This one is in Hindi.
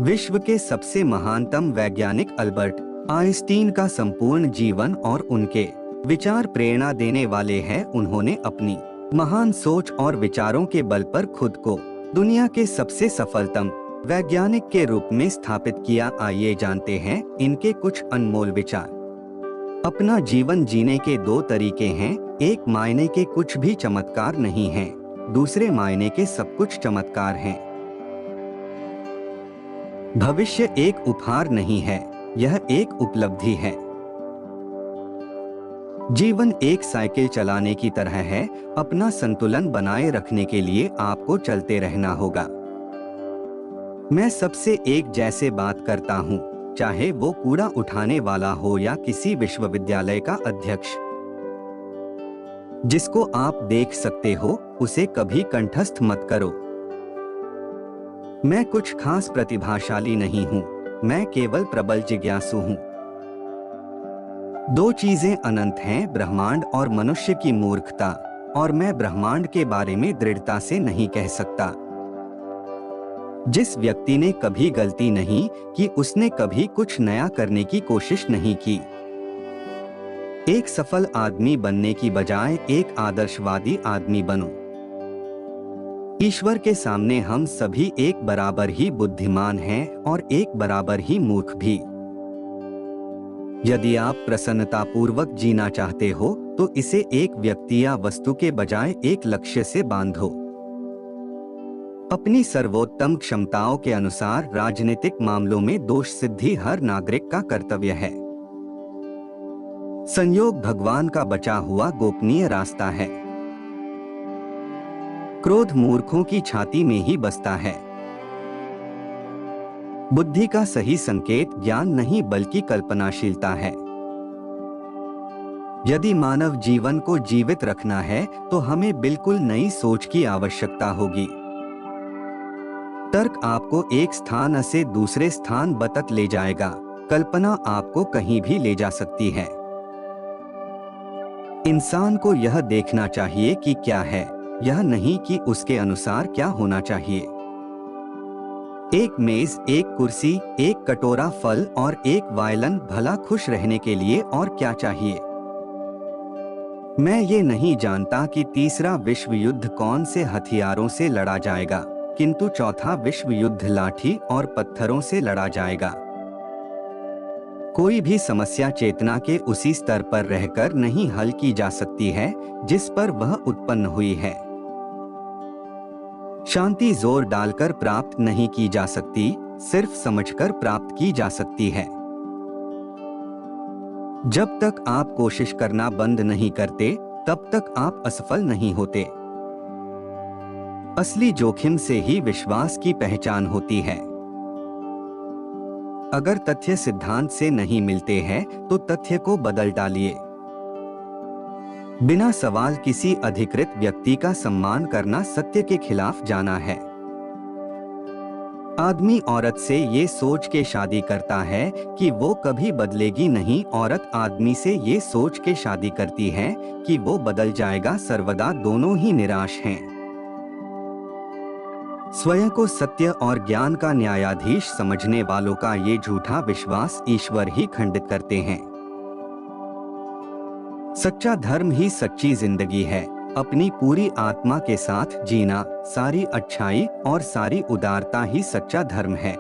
विश्व के सबसे महानतम वैज्ञानिक अल्बर्ट आइंस्टीन का संपूर्ण जीवन और उनके विचार प्रेरणा देने वाले हैं। उन्होंने अपनी महान सोच और विचारों के बल पर खुद को दुनिया के सबसे सफलतम वैज्ञानिक के रूप में स्थापित किया। आइए जानते हैं इनके कुछ अनमोल विचार। अपना जीवन जीने के दो तरीके हैं। एक मायने के कुछ भी चमत्कार नहीं है, दूसरे मायने के सब कुछ चमत्कार हैं। भविष्य एक उपहार नहीं है, यह एक उपलब्धि है। जीवन एक साइकिल चलाने की तरह है। अपना संतुलन बनाए रखने के लिए आपको चलते रहना होगा। मैं सबसे एक जैसे बात करता हूँ, चाहे वो कूड़ा उठाने वाला हो या किसी विश्वविद्यालय का अध्यक्ष। जिसको आप देख सकते हो उसे कभी कंठस्थ मत करो। मैं कुछ खास प्रतिभाशाली नहीं हूँ, मैं केवल प्रबल जिज्ञासु हूँ। दो चीजें अनंत हैं, ब्रह्मांड और मनुष्य की मूर्खता, और मैं ब्रह्मांड के बारे में दृढ़ता से नहीं कह सकता। जिस व्यक्ति ने कभी गलती नहीं की, उसने कभी कुछ नया करने की कोशिश नहीं की। एक सफल आदमी बनने की बजाय एक आदर्शवादी आदमी बनो। ईश्वर के सामने हम सभी एक बराबर ही बुद्धिमान हैं और एक बराबर ही मूर्ख भी। यदि आप प्रसन्नतापूर्वक जीना चाहते हो तो इसे एक व्यक्ति या वस्तु के बजाय एक लक्ष्य से बांधो। अपनी सर्वोत्तम क्षमताओं के अनुसार राजनीतिक मामलों में दोष सिद्धि हर नागरिक का कर्तव्य है। संयोग भगवान का बचा हुआ गोपनीय रास्ता है। क्रोध मूर्खों की छाती में ही बसता है। बुद्धि का सही संकेत ज्ञान नहीं बल्कि कल्पनाशीलता है। यदि मानव जीवन को जीवित रखना है तो हमें बिल्कुल नई सोच की आवश्यकता होगी। तर्क आपको एक स्थान से दूसरे स्थान तक ले जाएगा, कल्पना आपको कहीं भी ले जा सकती है। इंसान को यह देखना चाहिए कि क्या है, यह नहीं कि उसके अनुसार क्या होना चाहिए। एक मेज, एक कुर्सी, एक कटोरा फल और एक वायलिन, भला खुश रहने के लिए और क्या चाहिए। मैं ये नहीं जानता कि तीसरा विश्व युद्ध कौन से हथियारों से लड़ा जाएगा, किंतु चौथा विश्व युद्ध लाठी और पत्थरों से लड़ा जाएगा। कोई भी समस्या चेतना के उसी स्तर पर रहकर नहीं हल की जा सकती है जिस पर वह उत्पन्न हुई है। शांति जोर डालकर प्राप्त नहीं की जा सकती, सिर्फ समझकर प्राप्त की जा सकती है। जब तक आप कोशिश करना बंद नहीं करते तब तक आप असफल नहीं होते। असली जोखिम से ही विश्वास की पहचान होती है। अगर तथ्य सिद्धांत से नहीं मिलते हैं तो तथ्य को बदल डालिए। बिना सवाल किसी अधिकृत व्यक्ति का सम्मान करना सत्य के खिलाफ जाना है। आदमी औरत से ये सोच के शादी करता है कि वो कभी बदलेगी नहीं, औरत आदमी से ये सोच के शादी करती है कि वो बदल जाएगा, सर्वदा दोनों ही निराश हैं। स्वयं को सत्य और ज्ञान का न्यायाधीश समझने वालों का ये झूठा विश्वास ईश्वर ही खंडित करते हैं। सच्चा धर्म ही सच्ची जिंदगी है। अपनी पूरी आत्मा के साथ जीना, सारी अच्छाई और सारी उदारता ही सच्चा धर्म है।